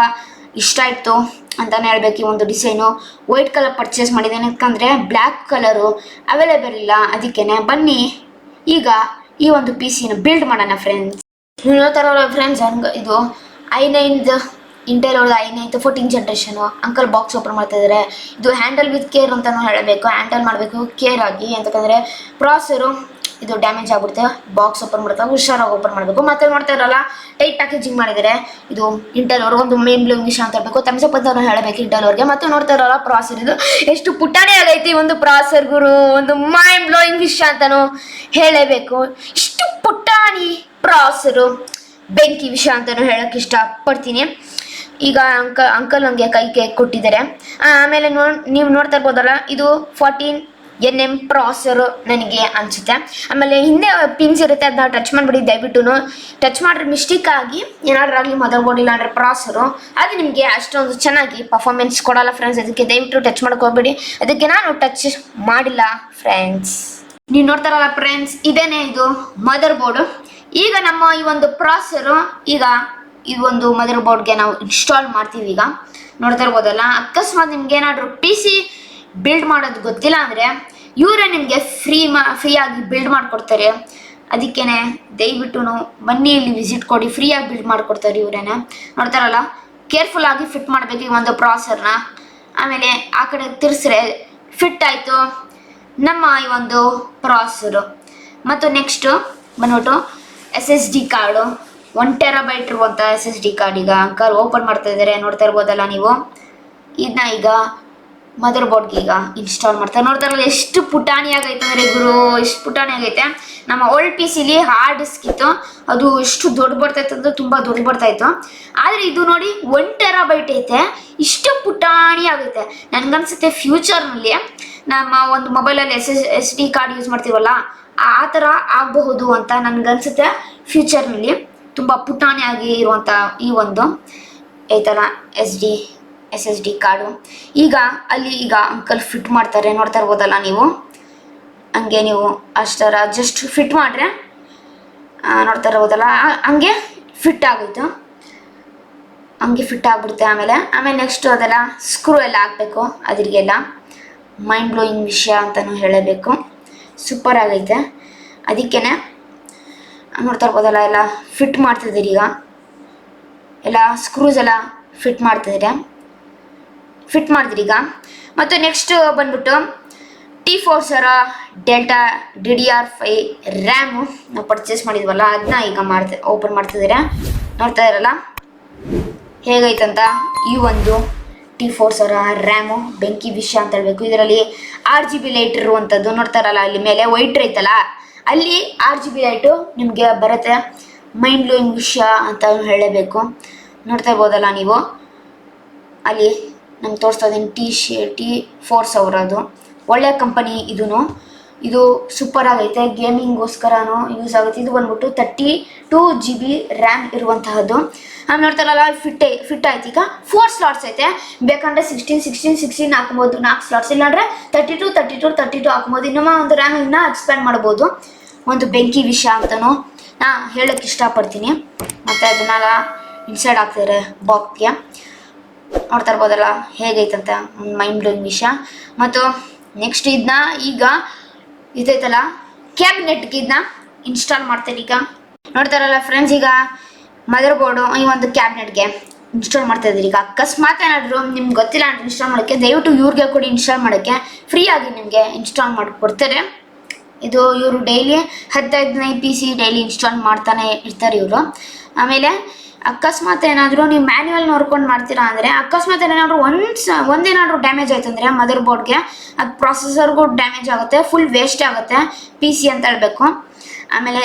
ಇಷ್ಟ ಆಯಿತು ಅಂತಲೇ ಹೇಳ್ಬೇಕು. ಈ ಒಂದು ಡಿಸೈನು ವೈಟ್ ಕಲರ್ ಪರ್ಚೇಸ್ ಮಾಡಿದ್ದೇನೆ, ಯಾಕಂದರೆ ಬ್ಲ್ಯಾಕ್ ಕಲರು ಅವೈಲೇಬಲ್ ಇಲ್ಲ. ಅದಕ್ಕೇ ಬನ್ನಿ ಈಗ ಈ ಒಂದು PC-ನ ಬಿಲ್ಡ್ ಮಾಡೋಣ ಫ್ರೆಂಡ್ಸ್. ನೀವು ನೋಡ್ತಾರಲ್ಲ ಫ್ರೆಂಡ್ಸ್, ಇದು i9 ಇಂಟೆಲ್ ಅವ್ರದ್ದು i9 14th ಜನರೇಷನು. Uncle box open ಮಾಡ್ತಾ ಇದ್ದಾರೆ. ಇದು ಹ್ಯಾಂಡಲ್ ವಿತ್ ಕೇರ್ ಅಂತಲೂ ಹೇಳಬೇಕು. ಹ್ಯಾಂಡಲ್ ಮಾಡಬೇಕು ಕೇರ್ ಆಗಿ, ಅಂತಂದರೆ ಪ್ರಾಸೆಸರು ಇದು ಡ್ಯಾಮೇಜ್ ಆಗ್ಬಿಡುತ್ತೆ. ಬಾಕ್ಸ್ ಓಪನ್ ಮಾಡ್ತಾ ಹುಷಾರಾಗಿ ಓಪನ್ ಮಾಡಬೇಕು. ಮತ್ತೆ ನೋಡ್ತಾ ಇರಲ್ಲ, ಟೈಟ್ ಪ್ಯಾಕೇಜಿಂಗ್ ಮಾಡಿದ್ದಾರೆ. ಇದು ಇಂಟೆಲ್ ಅವ್ರಿಗೆ ಒಂದು ಮೇನ್ ಬ್ಲೋಯಿಂಗ್ ವಿಷಯ ಅಂತ ಹೇಳಬೇಕು. ತಮ್ಸಪ್ ಅಂತ ಹೇಳಬೇಕು ಇಂಟೆಲ್ ಅವ್ರಿಗೆ. ಮತ್ತು ನೋಡ್ತಾ ಇರಲ್ಲ, ಪ್ರಾಸೆಸರ್ ಇದು ಎಷ್ಟು ಪುಟಾಣಿ ಆಗೈತಿ ಒಂದು ಪ್ರಾಸೆಸರ್ ಗುರು, ಒಂದು ಮೈಂಡ್ ಬ್ಲೋಯಿಂಗ್ ವಿಷಯ ಅಂತಲೂ ಹೇಳಬೇಕು. ಇಷ್ಟು ಪುಟಾಣಿ ಪ್ರಾಸೆಸರು ಬೆಂಕಿ ವಿಷಯ ಅಂತಲೂ ಹೇಳೋಕ್ಕೆ ಇಷ್ಟಪಡ್ತೀನಿ. ಈಗ ಅಂಕಲ್ ನನಗೆ ಕೈಗೆ ಕೊಟ್ಟಿದ್ದಾರೆ. ಆಮೇಲೆ ನೀವು ನೋಡ್ತಾ ಇರ್ಬೋದಲ್ಲ, ಇದು 14nm ಪ್ರಾಸೆಸರು ನನಗೆ ಅನಿಸುತ್ತೆ. ಆಮೇಲೆ ಹಿಂದೆ ಪಿನ್ಸ್ ಇರುತ್ತೆ, ಅದನ್ನ ಟಚ್ ಮಾಡಿಬಿಡಿ. ದಯವಿಟ್ಟು ಟಚ್ ಮಾಡಿದ್ರೆ ಮಿಸ್ಟೇಕ್ ಆಗಿ ಏನಾದ್ರೂ ಆಗಲಿ ಮದರ್ ಬೋರ್ಡ್ ಇಲ್ಲ ಅಂದರೆ ಪ್ರಾಸೆಸರು ಅದು ನಿಮಗೆ ಅಷ್ಟೊಂದು ಚೆನ್ನಾಗಿ ಪರ್ಫಾರ್ಮೆನ್ಸ್ ಕೊಡಲ್ಲ ಫ್ರೆಂಡ್ಸ್. ಅದಕ್ಕೆ ದಯವಿಟ್ಟು ಟಚ್ ಮಾಡ್ಕೋಬೇಡಿ. ಅದಕ್ಕೆ ನಾನು ಟಚ್ ಮಾಡಿಲ್ಲ ಫ್ರೆಂಡ್ಸ್. ನೀವು ನೋಡ್ತಾರಲ್ಲ ಫ್ರೆಂಡ್ಸ್, ಇದೇನೇ ಇದು ಮದರ್ ಬೋರ್ಡು. ಈಗ ನಮ್ಮ ಈ ಒಂದು ಪ್ರಾಸೆಸರು ಈಗ ಈ ಒಂದು ಮದರ್ ಬೋರ್ಡ್ಗೆ ನಾವು ಇನ್ಸ್ಟಾಲ್ ಮಾಡ್ತೀವಿ. ಈಗ ನೋಡ್ತಾ ಇರ್ಬೋದಲ್ಲ, ಅಕಸ್ಮಾತ್ ನಿಮ್ಗೆ ಏನಾದರೂ PC ಬಿಲ್ಡ್ ಮಾಡೋದು ಗೊತ್ತಿಲ್ಲ ಅಂದರೆ ಇವರೇ ನಿಮಗೆ ಫ್ರೀಯಾಗಿ ಬಿಲ್ಡ್ ಮಾಡಿಕೊಡ್ತಾರೆ. ಅದಕ್ಕೇ ದಯವಿಟ್ಟು ಬನ್ನಿ, ಇಲ್ಲಿ ವಿಸಿಟ್ ಕೊಡಿ, ಫ್ರೀಯಾಗಿ ಬಿಲ್ಡ್ ಮಾಡಿಕೊಡ್ತಾರೆ ಇವರೇನೆ. ನೋಡ್ತಾರಲ್ಲ, ಕೇರ್ಫುಲ್ಲಾಗಿ ಫಿಟ್ ಮಾಡಬೇಕು ಈ ಒಂದು ಪ್ರಾಸೆಸರ್ನ. ಆಮೇಲೆ ಆ ಕಡೆ ತಿರ್ಸ್ರೆ ಫಿಟ್ ಆಯಿತು ನಮ್ಮ ಈ ಒಂದು ಪ್ರಾಸೆಸರು. ಮತ್ತು ನೆಕ್ಸ್ಟು ಬಂದ್ಬಿಟ್ಟು SSD ಕಾರ್ಡು, 1 TB ಇರುವಂಥ SSD ಕಾರ್ಡ್ ಈಗ ಅಂಕಲ್ ಓಪನ್ ಮಾಡ್ತಾ ಇದ್ದಾರೆ. ನೋಡ್ತಾ ಇರ್ಬೋದಲ್ಲ ನೀವು, ಇದನ್ನ ಈಗ ಮದರ್ ಬೋರ್ಡ್ಗೆ ಈಗ ಇನ್ಸ್ಟಾಲ್ ಮಾಡ್ತಾರೆ. ನೋಡ್ತಾರಲ್ಲ, ಎಷ್ಟು ಪುಟಾಣಿ ಆಗೈತೆ ಅಂದರೆ ಗುರು, ಎಷ್ಟು ಪುಟಾಣಿ ಆಗೈತೆ. ನಮ್ಮ ಓಲ್ಡ್ PC-ಲಿ ಹಾರ್ಡ್ ಡಿಸ್ಕ್ ಇತ್ತು, ಅದು ಎಷ್ಟು ದೊಡ್ಡ ಬರ್ತಾಯಿತ್ತು ಅಂದರೆ ತುಂಬ ದೊಡ್ಡ ಬರ್ತಾಯಿತ್ತು. ಆದರೆ ಇದು ನೋಡಿ 1 TB ಐತೆ, ಇಷ್ಟು ಪುಟಾಣಿ ಆಗೈತೆ. ನನಗನ್ಸುತ್ತೆ ಫ್ಯೂಚರ್ನಲ್ಲಿ ನಮ್ಮ ಒಂದು ಮೊಬೈಲಲ್ಲಿ SD ಕಾರ್ಡ್ ಯೂಸ್ ಮಾಡ್ತೀವಲ್ಲ, ಆ ಥರ ಆಗಬಹುದು ಅಂತ ನನಗನ್ಸುತ್ತೆ. ಫ್ಯೂಚರ್ನಲ್ಲಿ ತುಂಬ ಪುಟಾಣಿಯಾಗಿ ಇರುವಂಥ ಈ ಒಂದು ಐತಲ್ಲ SSD ಕಾರ್ಡು ಈಗ ಅಲ್ಲಿ ಈಗ ಅಂಕಲ್ ಫಿಟ್ ಮಾಡ್ತಾರೆ. ನೋಡ್ತಾ ಇರ್ಬೋದಲ್ಲ ನೀವು, ಹಂಗೆ ನೀವು ಅಷ್ಟರ ಜಸ್ಟ್ ಫಿಟ್ ಮಾಡಿದ್ರೆ ನೋಡ್ತಾ ಇರ್ಬೋದಲ್ಲ, ಹಂಗೆ ಫಿಟ್ ಆಗೋಯ್ತು, ಹಂಗೆ ಫಿಟ್ ಆಗಿಬಿಡುತ್ತೆ. ಆಮೇಲೆ ನೆಕ್ಸ್ಟು ಅದೆಲ್ಲ ಸ್ಕ್ರೂ ಎಲ್ಲ ಹಾಕಬೇಕು. ಅದ್ರಿಗೆಲ್ಲ ಮೈಂಡ್ ಬ್ಲೋಯಿಂಗ್ ವಿಷಯ ಅಂತಲೂ ಹೇಳಬೇಕು. ಸೂಪರ್ ಆಗೈತೆ. ಅದಕ್ಕೇ ನೋಡ್ತಾ ಇರ್ಬೋದಲ್ಲ, ಎಲ್ಲ ಫಿಟ್ ಮಾಡ್ತಿದ್ದೀರಿ. ಈಗ ಎಲ್ಲ ಸ್ಕ್ರೂಸ್ ಎಲ್ಲ ಫಿಟ್ ಮಾಡಿದ್ರಿ ಈಗ. ಮತ್ತು ನೆಕ್ಸ್ಟ್ ಬಂದ್ಬಿಟ್ಟು T-Force ಡೆಲ್ಟಾ DDR5 ರ್ಯಾಮು ನಾವು ಪರ್ಚೇಸ್ ಮಾಡಿದ್ವಲ್ಲ, ಅದನ್ನ ಈಗ ಓಪನ್ ಮಾಡ್ತಿದ್ದೀರಾ. ನೋಡ್ತಾ ಇರಲ್ಲ ಹೇಗೈತಂತ. ಈ ಒಂದು T-Force ರ್ಯಾಮು ಬೆಂಕಿ ವಿಷಯ ಅಂತ ಹೇಳಬೇಕು. ಇದರಲ್ಲಿ RGB ಲೈಟ್ ಇರುವಂಥದ್ದು. ನೋಡ್ತಾ ಇರಲ್ಲ, ಅಲ್ಲಿ ಮೇಲೆ ವೈಟ್ ಐತಲ್ಲ, ಅಲ್ಲಿ RGB ಲೈಟು ನಿಮಗೆ ಬರುತ್ತೆ. ಮೈಂಡ್ ಬ್ಲೋಯಿಂಗ್ ವಿಷಯ ಅಂತ ಹೇಳಬೇಕು. ನೋಡ್ತಾ ಇರ್ಬೋದಲ್ಲ ನೀವು, ಅಲ್ಲಿ ನಮ್ಗೆ ತೋರಿಸ್ತಾ ಇದ್ದೀನಿ T-Force ಅವರದು ಒಳ್ಳೆಯ ಕಂಪನಿ. ಇದೂ ಇದು ಸೂಪರ್ ಆಗೈತೆ, ಗೇಮಿಂಗ್ಗೋಸ್ಕರನೂ ಯೂಸ್ ಆಗುತ್ತೆ. ಇದು ಬಂದ್ಬಿಟ್ಟು 32 GB ರ್ಯಾಮ್ ಇರುವಂತಹದ್ದು. ಆಮೇಲೆ ನೋಡ್ತಾರಲ್ಲ ಫಿಟ್ ಆಯ್ತು. ಈಗ 4 ಸ್ಲಾಟ್ಸ್ ಐತೆ, ಬೇಕಂದ್ರೆ 16 ಹಾಕ್ಬೋದು, 4 ಸ್ಲಾಟ್ಸ್, ಇಲ್ಲಾಂದ್ರೆ 32 ಹಾಕ್ಬೋದು. ಇನ್ನೊಮ್ಮೆ ಒಂದು ರ್ಯಾಮ್ ಇನ್ನೂ ಎಕ್ಸ್ಪ್ಯಾಂಡ್ ಮಾಡ್ಬೋದು. ಒಂದು ಬೆಂಕಿ ವಿಷಯ ಅಂತಲೂ ನಾ ಹೇಳೋಕ್ಕೆ ಇಷ್ಟಪಡ್ತೀನಿ. ಮತ್ತು ಅದನ್ನೆಲ್ಲ ಇನ್ಸೈಡ್ ಹಾಕ್ತಿದ್ದಾರೆ ಬಾಕ್ಸ್ಗೆ, ನೋಡ್ತಾ ಇರ್ಬೋದಲ್ಲ ಹೇಗೈತಂತ, ಒಂದು ಮೈಂಡ್ ಬ್ಲೋಯಿಂಗ್ ವಿಷಯ. ಮತ್ತು ನೆಕ್ಸ್ಟ್ ಇದನ್ನ ಈಗ ಇದೈತಲ್ಲ ಕ್ಯಾಬಿನೆಟ್ಗೆ ಇದನ್ನ ಇನ್ಸ್ಟಾಲ್ ಮಾಡ್ತೇನೆ. ಈಗ ನೋಡ್ತಾರಲ್ಲ ಫ್ರೆಂಡ್ಸ್, ಈಗ ಮದರ್ ಬೋರ್ಡು ಈ ಒಂದು ಕ್ಯಾಬಿನೆಟ್ಗೆ ಇನ್ಸ್ಟಾಲ್ ಮಾಡ್ತಾ ಇದ್ದೀರಿ. ಈಗ ಅಕಸ್ಮಾತ್ ಏನಾದರೂ ನಿಮ್ಗೆ ಗೊತ್ತಿಲ್ಲ ಅಂತ ಇನ್ಸ್ಟಾಲ್ ಮಾಡೋಕ್ಕೆ, ದಯವಿಟ್ಟು ಇವ್ರಿಗೆ ಕೊಡಿ ಇನ್ಸ್ಟಾಲ್ ಮಾಡೋಕ್ಕೆ, ಫ್ರೀಯಾಗಿ ನಿಮಗೆ ಇನ್ಸ್ಟಾಲ್ ಮಾಡಿಕೊಡ್ತಾರೆ. ಇದು ಇವರು ಡೈಲಿ 15 PC ಡೈಲಿ ಇನ್ಸ್ಟಾಲ್ ಮಾಡ್ತಾನೆ ಇರ್ತಾರೆ ಇವರು. ಆಮೇಲೆ ಅಕಸ್ಮಾತ್ ಏನಾದರೂ ನೀವು ಮ್ಯಾನ್ಯುವಲ್ ನೋಡ್ಕೊಂಡು ಮಾಡ್ತೀರಾ ಅಂದರೆ, ಅಕಸ್ಮಾತ್ ಏನಾದರೂ ಒಂದೇನಾದರೂ ಡ್ಯಾಮೇಜ್ ಆಯ್ತು ಅಂದರೆ ಮದರ್ ಬೋರ್ಡ್ಗೆ, ಅದು ಪ್ರೊಸೆಸರ್ಗೂ ಡ್ಯಾಮೇಜ್ ಆಗುತ್ತೆ, ಫುಲ್ ವೇಸ್ಟ್ ಆಗುತ್ತೆ PC ಅಂತ ಹೇಳಬೇಕು. ಆಮೇಲೆ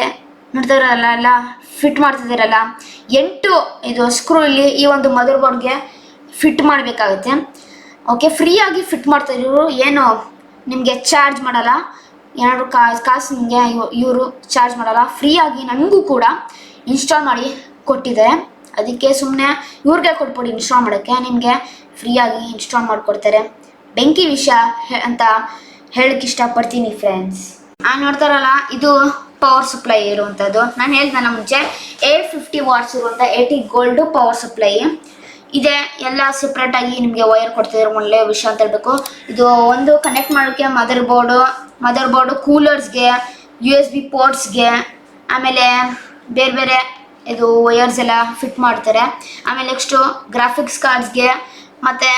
ನೋಡ್ತಾರಲ್ಲ ಎಲ್ಲ ಫಿಟ್ ಮಾಡ್ತಿದ್ದೀರಲ್ಲ 8 ಇದು ಸ್ಕ್ರೂ ಇಲ್ಲಿ ಈ ಒಂದು ಮದರ್ ಬೋರ್ಡ್ಗೆ ಫಿಟ್ ಮಾಡಬೇಕಾಗುತ್ತೆ. ಓಕೆ, ಫ್ರೀಯಾಗಿ ಫಿಟ್ ಮಾಡ್ತಾರೆ ಇವರು, ಏನು ನಿಮಗೆ ಚಾರ್ಜ್ ಮಾಡಲ್ಲ, ಏನಾದರೂ ಕಾಸು ನಿಮಗೆ ಇವರು ಚಾರ್ಜ್ ಮಾಡಲ್ಲ, ಫ್ರೀಯಾಗಿ ನನಗೂ ಕೂಡ ಇನ್ಸ್ಟಾಲ್ ಮಾಡಿ ಕೊಟ್ಟಿದ್ದಾರೆ. ಅದಕ್ಕೆ ಸುಮ್ಮನೆ ಇವ್ರಿಗೆ ಕೊಟ್ಬಿಡಿ ಇನ್ಸ್ಟಾಲ್ ಮಾಡೋಕ್ಕೆ, ನಿಮಗೆ ಫ್ರೀಯಾಗಿ ಇನ್ಸ್ಟಾಲ್ ಮಾಡಿಕೊಡ್ತಾರೆ. ಬೆಂಕಿ ವಿಷಯ ಅಂತ ಹೇಳಕ್ಕೆ ಇಷ್ಟಪಡ್ತೀನಿ ಫ್ರೆಂಡ್ಸ್. ನೋಡ್ತಾರಲ್ಲ ಇದು ಪವರ್ ಸಪ್ಲೈ ಇರುವಂಥದ್ದು. ನಾನು ಹೇಳ್ದಲ್ಲ ಮುಂಚೆ 850 ವಾಟ್ಸ್ ಇರುವಂಥ 80 ಗೋಲ್ಡು ಪವರ್ ಸಪ್ಲೈ ಇದೆ. ಎಲ್ಲ ಸೆಪ್ರೇಟಾಗಿ ನಿಮಗೆ ವೈರ್ ಕೊಡ್ತಿದ್ದಾರೆ, ಒಳ್ಳೆಯ ವಿಷಯ ಅಂತ ಹೇಳಬೇಕು. ಇದು ಒಂದು ಕನೆಕ್ಟ್ ಮಾಡೋಕ್ಕೆ ಮದರ್ ಬೋರ್ಡು ಕೂಲರ್ಸ್ಗೆ, USB ಪೋರ್ಟ್ಸ್ಗೆ, ಆಮೇಲೆ ಬೇರೆ ಬೇರೆ ಇದು ವಯರ್ಸ್ ಎಲ್ಲ ಫಿಟ್ ಮಾಡ್ತಾರೆ. ಆಮೇಲೆ ನೆಕ್ಸ್ಟು ಗ್ರಾಫಿಕ್ಸ್ ಕಾರ್ಡ್ಸ್ಗೆ ಮತ್ತು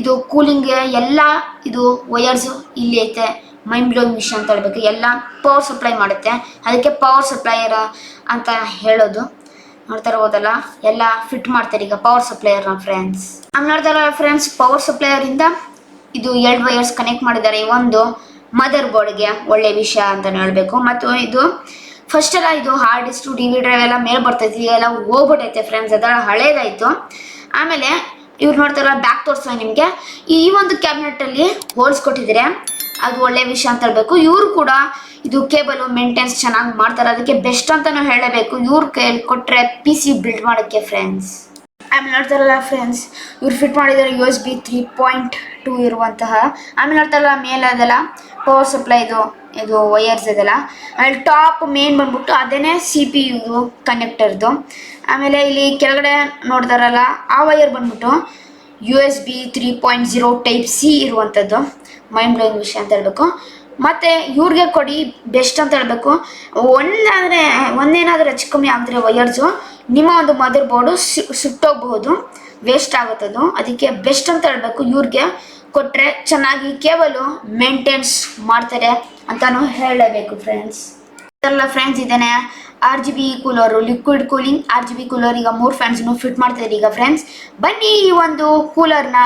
ಇದು ಕೂಲಿಂಗ್ಗೆ ಎಲ್ಲ ಇದು ವಯರ್ಸು ಇಲ್ಲಿ ಐತೆ. ಮೈಂಡ್ ಬ್ಲೋಯಿಂಗ್ ವಿಷಯ ಅಂತ ಹೇಳಬೇಕು, ಎಲ್ಲ ಪವರ್ ಸಪ್ಲೈ ಮಾಡುತ್ತೆ, ಅದಕ್ಕೆ ಪವರ್ ಸಪ್ಲೈಯರ್ ಅಂತ ಹೇಳೋದು. ನೋಡ್ತಾ ಇರ್ಬೋದಲ್ಲ ಎಲ್ಲ ಫಿಟ್ ಮಾಡ್ತಾರೆ ಈಗ ಪವರ್ ಸಪ್ಲೈಯರ್ನ ಫ್ರೆಂಡ್ಸ್. ಆಮೇಲೆ ನೋಡ್ತಾರಲ್ಲ ಫ್ರೆಂಡ್ಸ್, ಪವರ್ ಸಪ್ಲೈಯರಿಂದ ಇದು 2 ವಯರ್ಸ್ ಕನೆಕ್ಟ್ ಮಾಡಿದ್ದಾರೆ ಒಂದು ಮದರ್ ಬೋರ್ಡ್ಗೆ, ಒಳ್ಳೆ ವಿಷಯ ಅಂತಲೇ ಹೇಳಬೇಕು. ಮತ್ತು ಇದು ಫಸ್ಟ್ ಎಲ್ಲ ಇದು ಹಾರ್ಡ್ ಡಿಸ್ಕ್ DVD ಡ್ರೈವ್ ಎಲ್ಲ ಮೇಲೆ ಬರ್ತೈತಿ, ಎಲ್ಲ ಹೋಗ್ಬಿಟ್ಟೈತೆ ಫ್ರೆಂಡ್ಸ್, ಅದೆಲ್ಲ ಹಳೇದಾಯಿತು. ಆಮೇಲೆ ಇವ್ರು ನೋಡ್ತಾರಲ್ಲ ಬ್ಯಾಕ್ ತೋರಿಸುವ ನಿಮಗೆ ಈ ಒಂದು ಕ್ಯಾಬಿನೆಟಲ್ಲಿ ಹೋಲ್ಸ್ ಕೊಟ್ಟಿದ್ದಾರೆ, ಅದು ಒಳ್ಳೆ ವಿಷಯ ಅಂತ ಹೇಳಬೇಕು. ಇವರು ಕೂಡ ಇದು ಕೇಬಲ್ ಮೇಂಟೆನ್ಸ್ ಚೆನ್ನಾಗಿ ಮಾಡ್ತಾರೆ, ಅದಕ್ಕೆ ಬೆಸ್ಟ್ ಅಂತಲೂ ಹೇಳಬೇಕು. ಇವ್ರ ಕೈಯಲ್ಲಿ ಕೊಟ್ಟರೆ PC ಬಿಲ್ಡ್ ಮಾಡೋಕ್ಕೆ ಫ್ರೆಂಡ್ಸ್. ಆಮೇಲೆ ನೋಡ್ತಾರಲ್ಲ ಫ್ರೆಂಡ್ಸ್, ಇವ್ರು ಫಿಟ್ ಮಾಡಿದ್ದಾರೆ USB 3.2 ಇರುವಂತಹ. ಆಮೇಲೆ ನೋಡ್ತಾರಲ್ಲ ಮೇಲೆ ಅದೆಲ್ಲ ಪವರ್ ಸಪ್ಲೈ ಇದು ವಯರ್ಸ್ ಇದೆಲ್ಲ. ಆಮೇಲೆ ಟಾಪ್ ಮೇನ್ ಬಂದ್ಬಿಟ್ಟು ಅದೇನೇ CPU ಕನೆಕ್ಟರ್ದು. ಆಮೇಲೆ ಇಲ್ಲಿ ಕೆಳಗಡೆ ನೋಡ್ತಾರಲ್ಲ ಆ ವಯರ್ ಬಂದ್ಬಿಟ್ಟು USB 3.0 ಟೈಪ್ C ಇರುವಂಥದ್ದು, ಮೈಂಡ್ ಬ್ಲೋಯಿಂಗ್ ವಿಷಯ ಅಂತ ಹೇಳಬೇಕು. ಮತ್ತು ಇವ್ರಿಗೆ ಕೊಡಿ ಬೆಸ್ಟ್ ಅಂತ ಹೇಳಬೇಕು. ಒಂದೇನಾದರೂ ಹೆಚ್ಚು ಕಮ್ಮಿ ಆಗಿದ್ರೆ ವಯರ್ಸು ನಿಮ್ಮ ಒಂದು ಮದರ್ ಬೋರ್ಡು ಸುಟ್ಟೋಗ್ಬಹುದು, ವೇಸ್ಟ್ ಆಗುತ್ತದು, ಅದಕ್ಕೆ ಬೆಸ್ಟ್ ಅಂತ ಹೇಳಬೇಕು. ಇವ್ರಿಗೆ ಕೊಟ್ಟರೆ ಚೆನ್ನಾಗಿ ಕೇಬಲು ಮೇಂಟೆನ್ಸ್ ಮಾಡ್ತಾರೆ ಅಂತಲೂ ಹೇಳಬೇಕು ಫ್ರೆಂಡ್ಸ್. ಇದೆಲ್ಲ ಫ್ರೆಂಡ್ಸ್ ಇದೇನೆ RGB cooler, liquid cooling RGB cooler. ಈಗ 3 ಫ್ಯಾನ್ಸ್ನು ಫಿಟ್ ಮಾಡ್ತಿದ್ದಾರೆ. ಈಗ ಫ್ರೆಂಡ್ಸ್ ಬನ್ನಿ ಈ ಒಂದು ಕೂಲರ್ನ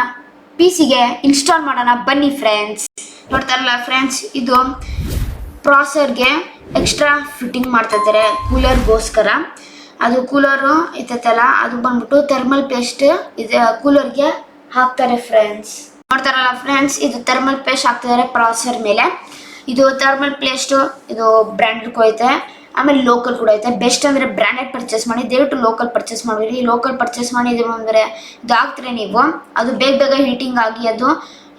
PCಗೆ ಇನ್ಸ್ಟಾಲ್ ಮಾಡೋಣ ಬನ್ನಿ ಫ್ರೆಂಡ್ಸ್. ನೋಡ್ತಾರಲ್ಲ ಫ್ರೆಂಡ್ಸ್, ಇದು ಪ್ರಾಸೆಸರ್ಗೆ ಎಕ್ಸ್ಟ್ರಾ ಫಿಟ್ಟಿಂಗ್ ಮಾಡ್ತಾ ಇದ್ದಾರೆ ಕೂಲರ್ಗೋಸ್ಕರ. ಅದು ಕೂಲರು ಇರ್ತೈತಲ್ಲ ಅದು ಬಂದ್ಬಿಟ್ಟು ಥರ್ಮಲ್ ಪೇಸ್ಟ್ ಇದು ಕೂಲರ್ಗೆ ಹಾಕ್ತಾರೆ ಫ್ರೆಂಡ್ಸ್. ನೋಡ್ತಾರಲ್ಲ ಫ್ರೆಂಡ್ಸ್, ಇದು ಥರ್ಮಲ್ ಪೇಸ್ಟ್ ಹಾಕ್ತಿದ್ದಾರೆ ಪ್ರಾಸೆಸರ್ ಮೇಲೆ. ಇದು ಥರ್ಮಲ್ ಪೇಸ್ಟು ಇದು ಬ್ರ್ಯಾಂಡೆಡ್ ಐತೆ, ಆಮೇಲೆ ಲೋಕಲ್ ಕೂಡ ಐತೆ. ಬೆಸ್ಟ್ ಅಂದರೆ ಬ್ರ್ಯಾಂಡೆಡ್ ಪರ್ಚೇಸ್ ಮಾಡಿ, ದಯವಿಟ್ಟು ಲೋಕಲ್ ಪರ್ಚೇಸ್ ಮಾಡಿರಿ. ಲೋಕಲ್ ಪರ್ಚೇಸ್ ಮಾಡಿದ್ದೀವಿ ಅಂದರೆ ಇದು ಹಾಕ್ತಾರೆ ನೀವು, ಅದು ಬೇಗ ಹೀಟಿಂಗ್ ಆಗಿ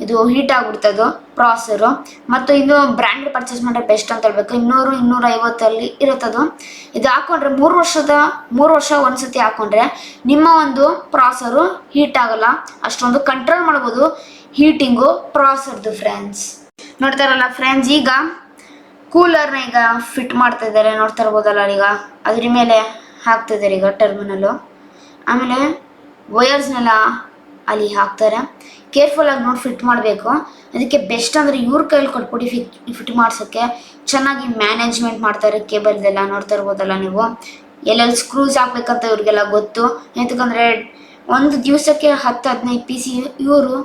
ಇದು ಹೀಟ್ ಆಗಿಬಿಡ್ತದು ಪ್ರಾಸೆಸರು. ಮತ್ತು ಇದು ಬ್ರ್ಯಾಂಡೆಡ್ ಪರ್ಚೇಸ್ ಮಾಡಿದ್ರೆ ಬೆಸ್ಟ್ ಅಂತ ಹೇಳಬೇಕು. 200-250 ಇರುತ್ತದು. ಇದು ಹಾಕ್ಕೊಂಡ್ರೆ 3 ವರ್ಷ ಒಂದ್ಸತಿ ಹಾಕ್ಕೊಂಡ್ರೆ ನಿಮ್ಮ ಒಂದು ಪ್ರಾಸೆಸರು ಹೀಟ್ ಆಗಲ್ಲ, ಅಷ್ಟೊಂದು ಕಂಟ್ರೋಲ್ ಮಾಡ್ಬೋದು ಹೀಟಿಂಗು ಪ್ರಾಸೆಸರ್ದು ಫ್ರೆಂಡ್ಸ್. ನೋಡ್ತಾರಲ್ಲ ಫ್ರೆಂಡ್ಸ್, ಈಗ ಕೂಲರ್ನ ಈಗ ಫಿಟ್ ಮಾಡ್ತಾ ಇದ್ದಾರೆ, ನೋಡ್ತಾ ಇರ್ಬೋದಲ್ಲ. ಈಗ ಅದ್ರ ಮೇಲೆ ಹಾಕ್ತಿದ್ದಾರೆ ಈಗ ಟರ್ಮಿನಲ್ಲು. ಆಮೇಲೆ ವಯರ್ಸ್ನೆಲ್ಲ ಅಲ್ಲಿ ಹಾಕ್ತಾರೆ, ಕೇರ್ಫುಲ್ಲಾಗಿ ನೋಡಿ ಫಿಟ್ ಮಾಡಬೇಕು. ಅದಕ್ಕೆ ಬೆಸ್ಟ್ ಅಂದರೆ ಇವ್ರ ಕೈಲಿ ಕೊಟ್ಬಿಟ್ಟು ಫಿಟ್ ಮಾಡ್ಸೋಕ್ಕೆ ಚೆನ್ನಾಗಿ ಮ್ಯಾನೇಜ್ಮೆಂಟ್ ಮಾಡ್ತಾರೆ ಕೇಬಲ್ದೆಲ್ಲ. ನೋಡ್ತಾ ಇರ್ಬೋದಲ್ಲ ನೀವು, ಎಲ್ಲೆಲ್ಲಿ ಸ್ಕ್ರೂಸ್ ಹಾಕ್ಬೇಕಂತ ಇವ್ರಿಗೆಲ್ಲ ಗೊತ್ತು. ಎಂತಕ್ಕಂದರೆ ಒಂದು ದಿವಸಕ್ಕೆ 10-15 PC ಇವರು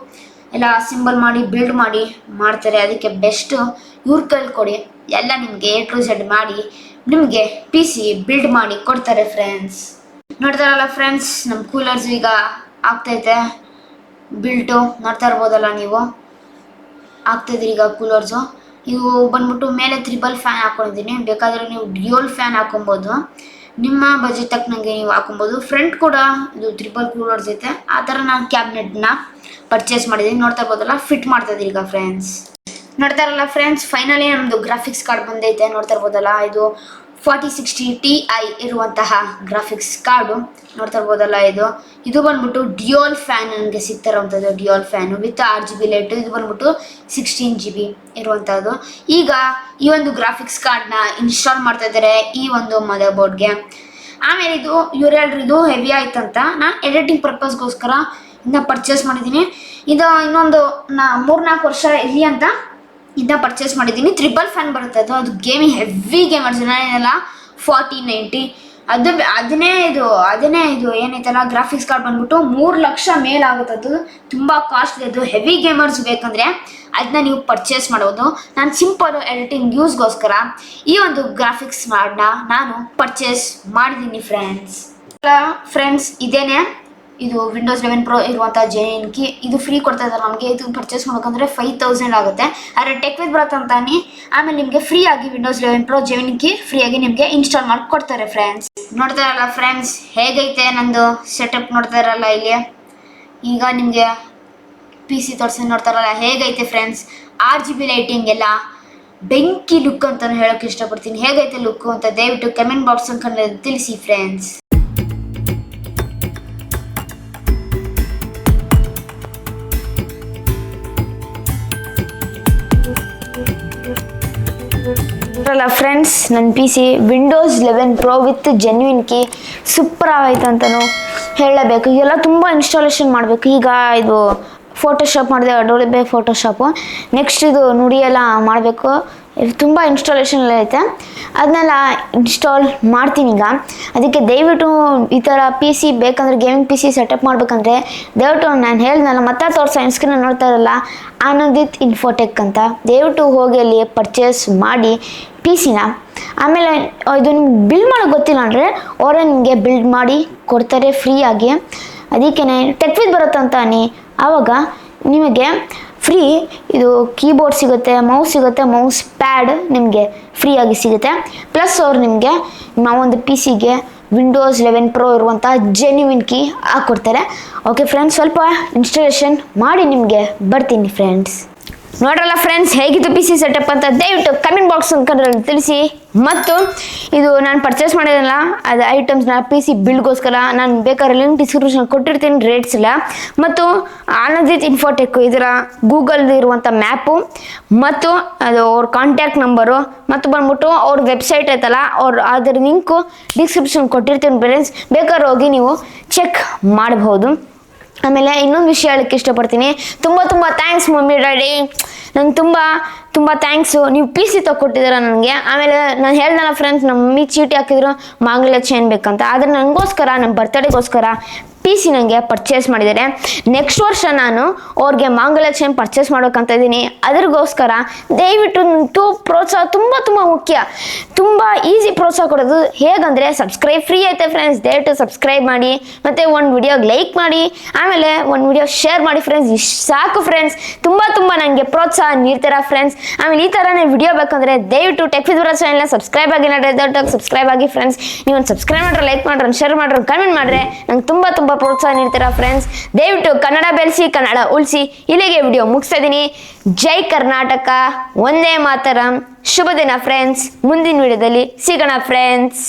ಎಲ್ಲ ಸಿಂಬಲ್ ಮಾಡಿ ಬಿಲ್ಡ್ ಮಾಡಿ ಮಾಡ್ತಾರೆ. ಅದಕ್ಕೆ ಬೆಸ್ಟು ಇವ್ರ ಕೈಲಿ ಕೊಡಿ, ಎಲ್ಲ ನಿಮಗೆ A to Z ಮಾಡಿ ನಿಮಗೆ PC ಬಿಲ್ಡ್ ಮಾಡಿ ಕೊಡ್ತಾರೆ ಫ್ರೆಂಡ್ಸ್. ನೋಡ್ತಾರಲ್ಲ ಫ್ರೆಂಡ್ಸ್, ನಮ್ಮ ಕೂಲರ್ಸ್ ಈಗ ಆಗ್ತೈತೆ ಬಿಲ್ಟು, ನೋಡ್ತಾ ಇರ್ಬೋದಲ್ಲ ನೀವು, ಆಗ್ತಾಯಿದ್ರಿ ಈಗ ಕೂಲರ್ಸು. ಇವು ಬಂದ್ಬಿಟ್ಟು ಮೇಲೆ ತ್ರಿಬಲ್ ಫ್ಯಾನ್ ಹಾಕೊಂಡಿದ್ದೀನಿ. ಬೇಕಾದರೆ ನೀವು ಡ್ಯೂಯಲ್ ಫ್ಯಾನ್ ಹಾಕೊಬೋದು, ನಿಮ್ಮ ಬಜೆಟ್ ತಕ್ಕನಂಗೆ ನೀವು ಹಾಕೊಬೋದು. ಫ್ರಂಟ್ ಕೂಡ ಇದು ತ್ರಿಬಲ್ ಕೂಲರ್ಸ್ ಐತೆ. ಆ ಥರ ನಾನು ಕ್ಯಾಬಿನೆಟ್ನ ಪರ್ಚೇಸ್ ಮಾಡಿದ್ದೀನಿ. ನೋಡ್ತಾ ಇರ್ಬೋದಲ್ಲ, ಫಿಟ್ ಮಾಡ್ತಾ ಇದ್ದೀನಿ ಈಗ ಫ್ರೆಂಡ್ಸ್. ನೋಡ್ತಾ ಇರಲ್ಲ ಫ್ರೆಂಡ್ಸ್, ಫೈನಲಿ ನಮ್ಮದು ಗ್ರಾಫಿಕ್ಸ್ ಕಾರ್ಡ್ ಬಂದೈತೆ. ನೋಡ್ತಾ ಇರ್ಬೋದಲ್ಲ, ಇದು 4060 Ti ಇರುವಂತಹ ಗ್ರಾಫಿಕ್ಸ್ ಕಾರ್ಡು. ನೋಡ್ತಾ ಇರ್ಬೋದಲ್ಲ, ಇದು ಬಂದ್ಬಿಟ್ಟು ಡ್ಯೂಯಲ್ ಫ್ಯಾನ್ ನನಗೆ ಸಿಗ್ತಾರಂಥದ್ದು. Dual fan with RGB light. ಇದು ಬಂದ್ಬಿಟ್ಟು 16GB ಇರುವಂಥದ್ದು. ಈಗ ಈ ಒಂದು ಗ್ರಾಫಿಕ್ಸ್ ಕಾರ್ಡ್ನ ಇನ್ಸ್ಟಾಲ್ ಮಾಡ್ತಾ ಇದ್ದಾರೆ ಈ ಒಂದು ಮದರ್ ಬೋರ್ಡ್ಗೆ. ಆಮೇಲೆ ಇದು ಹೆವಿ ಆಯ್ತಂತ ನಾನು ಎಡಿಟಿಂಗ್ ಪರ್ಪಸ್ಗೋಸ್ಕರ ಇದನ್ನ ಪರ್ಚೇಸ್ ಮಾಡಿದ್ದೀನಿ. ಇದು ಇನ್ನೊಂದು 3-4 ವರ್ಷ ಇರಲಿ ಅಂತ ಇದನ್ನ ಪರ್ಚೇಸ್ ಮಾಡಿದ್ದೀನಿ. ತ್ರಿಬಲ್ ಫ್ಯಾನ್ ಬರುತ್ತೆ ಅದು ಗೇಮಿಂಗ್ ಹೆವಿ ಗೇಮರ್ಸ್ ಏನೆಲ್ಲ 4090 ಅದನ್ನೇ ಇದು ಏನೈತಲ್ಲ ಗ್ರಾಫಿಕ್ಸ್ ಕಾರ್ಡ್ ಬಂದ್ಬಿಟ್ಟು 3 ಲಕ್ಷ ಮೇಲಾಗುತ್ತದು. ತುಂಬ ಕಾಸ್ಟ್ಲಿ ಅದು. ಹೆವಿ ಗೇಮರ್ಸ್ ಬೇಕಂದರೆ ಅದನ್ನ ನೀವು ಪರ್ಚೇಸ್ ಮಾಡೋದು. ನಾನು ಸಿಂಪಲ್ ಎಡಿಟಿಂಗ್ ಯೂಸ್ಗೋಸ್ಕರ ಈ ಒಂದು ಗ್ರಾಫಿಕ್ಸ್ ಕಾರ್ಡ್ನ ನಾನು ಪರ್ಚೇಸ್ ಮಾಡಿದ್ದೀನಿ ಫ್ರೆಂಡ್ಸ್. ಇದು ವಿಂಡೋಸ್ 11 Pro ಇರುವಂಥ ಜೆನ್ವಿನ್ ಕೀ. ಇದು ಫ್ರೀ ಕೊಡ್ತಾ ಇದ್ದಾರೆ ನಮಗೆ. ಇದು ಪರ್ಚೇಸ್ ಮಾಡ್ಬೇಕಂದ್ರೆ 5000 ಆಗುತ್ತೆ. ಆದರೆ ಟೆಕ್ ವಿತ್ ಬರುತ್ತೆ ಅಂತಾನೆ. ಆಮೇಲೆ ನಿಮಗೆ ಫ್ರೀ ಆಗಿ ವಿಂಡೋಸ್ 11 Pro ಜೆನ್ವಿನ್ ಕೀ ಫ್ರೀಯಾಗಿ ನಿಮಗೆ ಇನ್ಸ್ಟಾಲ್ ಮಾಡಿ ಕೊಡ್ತಾರೆ ಫ್ರೆಂಡ್ಸ್. ನೋಡ್ತಾ ಇರಲ್ಲ ಫ್ರೆಂಡ್ಸ್, ಹೇಗೈತೆ ನಂದು ಸೆಟಪ್. ನೋಡ್ತಾ ಇರಲ್ಲ ಇಲ್ಲಿ ಈಗ ನಿಮಗೆ PC ತೋರಿಸಿ. ನೋಡ್ತಾ ಇರಲ್ಲ ಹೇಗೈತೆ ಫ್ರೆಂಡ್ಸ್. RGB ಲೈಟಿಂಗ್ ಎಲ್ಲ ಬೆಂಕಿ ಲುಕ್ ಅಂತ ಹೇಳೋಕೆ ಇಷ್ಟಪಡ್ತೀನಿ. ಹೇಗೈತೆ ಲುಕ್ಕು ಅಂತ ದಯವಿಟ್ಟು ಕಮೆಂಟ್ ಬಾಕ್ಸ್ ಅಂತ ತಿಳಿಸಿ ಫ್ರೆಂಡ್ಸ್. ಫ್ರೆಂಡ್ಸ್, ನನ್ನ PC Windows 11 Pro with genuine key super ಆಗೈತೆ ಅಂತಲೂ ಹೇಳಬೇಕು. ಇದೆಲ್ಲ ತುಂಬ ಇನ್ಸ್ಟಾಲೇಷನ್ ಮಾಡಬೇಕು. ಈಗ ಇದು ಫೋಟೋಶಾಪ್ ಮಾಡಿದೆ, ಅಡೋಬೆ ಫೋಟೋಶಾಪು. ನೆಕ್ಸ್ಟ್ ಇದು ನುಡಿ ಎಲ್ಲ ಮಾಡಬೇಕು. ತುಂಬ ಇನ್ಸ್ಟಾಲೇಷನ್ ಎಲ್ಲ ಐತೆ. ಅದನ್ನೆಲ್ಲ ಇನ್ಸ್ಟಾಲ್ ಮಾಡ್ತೀನಿ ಈಗ. ಅದಕ್ಕೆ ದಯವಿಟ್ಟು ಈ ಥರ PC ಬೇಕಂದ್ರೆ ಗೇಮಿಂಗ್ PC ಸೆಟಪ್ ಮಾಡಬೇಕಂದ್ರೆ ದಯವಿಟ್ಟು ನಾನು ಹೇಳ್ದಲ್ಲ ಮತ್ತೆ ತೋರಿಸೋ ಸ್ಕ್ರೀನ್ ನೋಡ್ತಾ ಇರಲ್ಲ ಆನಂದಿತ್ ಇನ್ಫೋಟೆಕ್ ಅಂತ. ದಯವಿಟ್ಟು ಹೋಗಿ ಅಲ್ಲಿ ಪರ್ಚೇಸ್ ಮಾಡಿ PC-ನ. ಆಮೇಲೆ ಇದು ನಿಮ್ಗೆ ಬಿಲ್ಡ್ ಮಾಡೋಕ್ಕೆ ಗೊತ್ತಿಲ್ಲ ಅಂದರೆ ಅವರೇ ನಿಮಗೆ ಬಿಲ್ಡ್ ಮಾಡಿ ಕೊಡ್ತಾರೆ ಫ್ರೀಯಾಗಿ. ಅದಕ್ಕೆ ಟೆಕ್ ವಿತ್ ಬರುತ್ತೆ ಅಂತಾನೆ. ಆವಾಗ ನಿಮಗೆ ಫ್ರೀ ಇದು ಕೀಬೋರ್ಡ್ ಸಿಗುತ್ತೆ, ಮೌಸ್ ಸಿಗುತ್ತೆ, ಮೌಸ್ ಪ್ಯಾಡ್ ನಿಮಗೆ ಫ್ರೀಯಾಗಿ ಸಿಗುತ್ತೆ. ಪ್ಲಸ್ ಅವ್ರು ನಿಮಗೆ ಒಂದು PC-ಗೆ ವಿಂಡೋಸ್ 11 Pro ಇರುವಂಥ ಜೆನ್ವಿನ್ ಕೀ ಹಾಕ್ಕೊಡ್ತಾರೆ. ಓಕೆ ಫ್ರೆಂಡ್ಸ್, ಸ್ವಲ್ಪ ಇನ್ಸ್ಟಾಲೇಷನ್ ಮಾಡಿ ನಿಮಗೆ ಬರ್ತೀನಿ ಫ್ರೆಂಡ್ಸ್. ನೋಡ್ರಲ್ಲ ಫ್ರೆಂಡ್ಸ್, ಹೇಗಿತ್ತು PC ಸೆಟಪ್ ಅಂತ ದಯವಿಟ್ಟು ಕಮೆಂಟ್ ಬಾಕ್ಸ್ ಅಂಕಲ್ಲಿ ತಿಳಿಸಿ. ಮತ್ತು ಇದು ನಾನು ಪರ್ಚೇಸ್ ಮಾಡಿದಲ್ಲ ಅದು ಐಟಮ್ಸ್ನ PC ಬಿಲ್ಡ್ಗೋಸ್ಕರ ನಾನು ಬೇಕಾದ್ರೆ ಲಿಂಕ್ ಡಿಸ್ಕ್ರಿಪ್ಷನ್ ಕೊಟ್ಟಿರ್ತೀನಿ ರೇಟ್ಸ್ ಎಲ್ಲ. ಮತ್ತು ಆನಂದಿತ್ ಇನ್ಫೋಟೆಕ್ ಇದರ ಗೂಗಲ್ ಇರುವಂಥ ಮ್ಯಾಪು ಮತ್ತು ಅದು ಅವ್ರ ಕಾಂಟ್ಯಾಕ್ಟ್ ನಂಬರು ಮತ್ತು ಬಂದ್ಬಿಟ್ಟು ಅವ್ರ ವೆಬ್ಸೈಟ್ ಐತಲ್ಲ ಅದರ ಲಿಂಕು ಡಿಸ್ಕ್ರಿಪ್ಷನ್ ಕೊಟ್ಟಿರ್ತೀನಿ ಫ್ರೆಂಡ್ಸ್. ಬೇಕಾದ್ರೆ ಹೋಗಿ ನೀವು ಚೆಕ್ ಮಾಡಬಹುದು. ಆಮೇಲೆ ಇನ್ನೊಂದು ವಿಷಯ ಹೇಳಕ್ಕೆ ಇಷ್ಟಪಡ್ತೀನಿ. ತುಂಬ ಥ್ಯಾಂಕ್ಸ್ ಮಮ್ಮಿ ಡ್ಯಾಡಿ, ನಂಗೆ ತುಂಬ ಥ್ಯಾಂಕ್ಸು. ನೀವು PC ತಗೊಟ್ಟಿದ್ದೀರ ನನಗೆ. ಆಮೇಲೆ ನಾನು ಹೇಳ್ದಲ್ಲ ಫ್ರೆಂಡ್ಸ್, ನಮ್ಮ ಮಮ್ಮಿ ಚೀಟಿ ಹಾಕಿದ್ರು ಮಾಂಗಲ್ಯ ಚೈನ್ ಬೇಕಂತ. ಆದರೆ ನನಗೋಸ್ಕರ ನಮ್ಮ ಬರ್ತಡೇಗೋಸ್ಕರ PC ನನಗೆ ಪರ್ಚೇಸ್ ಮಾಡಿದ್ದಾರೆ. ನೆಕ್ಸ್ಟ್ ವರ್ಷ ನಾನು ಅವ್ರಿಗೆ ಮಾಂಗಲ್ಯ ಚೈನ್ ಪರ್ಚೇಸ್ ಮಾಡ್ಬೇಕಂತ ಇದ್ದೀನಿ. ಅದ್ರಿಗೋಸ್ಕರ ದಯವಿಟ್ಟು ಪ್ರೋತ್ಸಾಹ ತುಂಬ ಮುಖ್ಯ. ತುಂಬ ಈಸಿ ಪ್ರೋತ್ಸಾಹ ಕೊಡೋದು ಹೇಗಂದರೆ ಸಬ್ಸ್ಕ್ರೈಬ್ ಫ್ರೀ ಐತೆ ಫ್ರೆಂಡ್ಸ್. ದಯವಿಟ್ಟು ಸಬ್ಸ್ಕ್ರೈಬ್ ಮಾಡಿ ಮತ್ತು ಒಂದು ವಿಡಿಯೋಗೆ ಲೈಕ್ ಮಾಡಿ, ಆಮೇಲೆ ಒಂದು ವಿಡಿಯೋ ಶೇರ್ ಮಾಡಿ ಫ್ರೆಂಡ್ಸ್. ಇಷ್ಟು ಸಾಕು ಫ್ರೆಂಡ್ಸ್. ತುಂಬ ನನಗೆ ಪ್ರೋತ್ಸಾಹ ನೀಡ್ತೀರಾ ಫ್ರೆಂಡ್ಸ್. ಆಮೇಲೆ ಈ ಥರನೇ ವಿಡಿಯೋ ಬೇಕಂದರೆ ದಯವಿಟ್ಟು ಟೆಕ್ ವಿತ್ ಬರೋ ಚಾನಲ್ನ ಸಬ್ಸ್ಕ್ರೈಬ್ ಆಗಿ ದಯವಿಟ್ಟು ಸಬ್ಸ್ಕ್ರೈಬ್ ಆಗಿ ಫ್ರೆಂಡ್ಸ್. ನೀವು ಒಂದು ಸಬ್ಸ್ಕ್ರೈಬ್ ಮಾಡ್ರೆ, ಲೈಕ್ ಮಾಡ್ರೆ, ಶೇರ್ ಮಾಡ್ರೆ, ಕಮೆಂಟ್ ಮಾಡ್ರೆ ನಂಗೆ ತುಂಬ ಪ್ರೋತ್ಸಾಹ ನೀಡ್ತೀರಾ ಫ್ರೆಂಡ್ಸ್. ದಯವಿಟ್ಟು ಕನ್ನಡ ಬೆಳೆಸಿ, ಕನ್ನಡ ಉಳಿಸಿ. ಇಲ್ಲಿಗೆ ವಿಡಿಯೋ ಮುಗಿಸ್ತಾ ಇದ್ದೀನಿ. ಜೈ ಕರ್ನಾಟಕ, ಒಂದೇ ಮಾತರಂ. ಶುಭ ದಿನ ಫ್ರೆಂಡ್ಸ್. ಮುಂದಿನ ವಿಡಿಯೋದಲ್ಲಿ ಸಿಗೋಣ ಫ್ರೆಂಡ್ಸ್.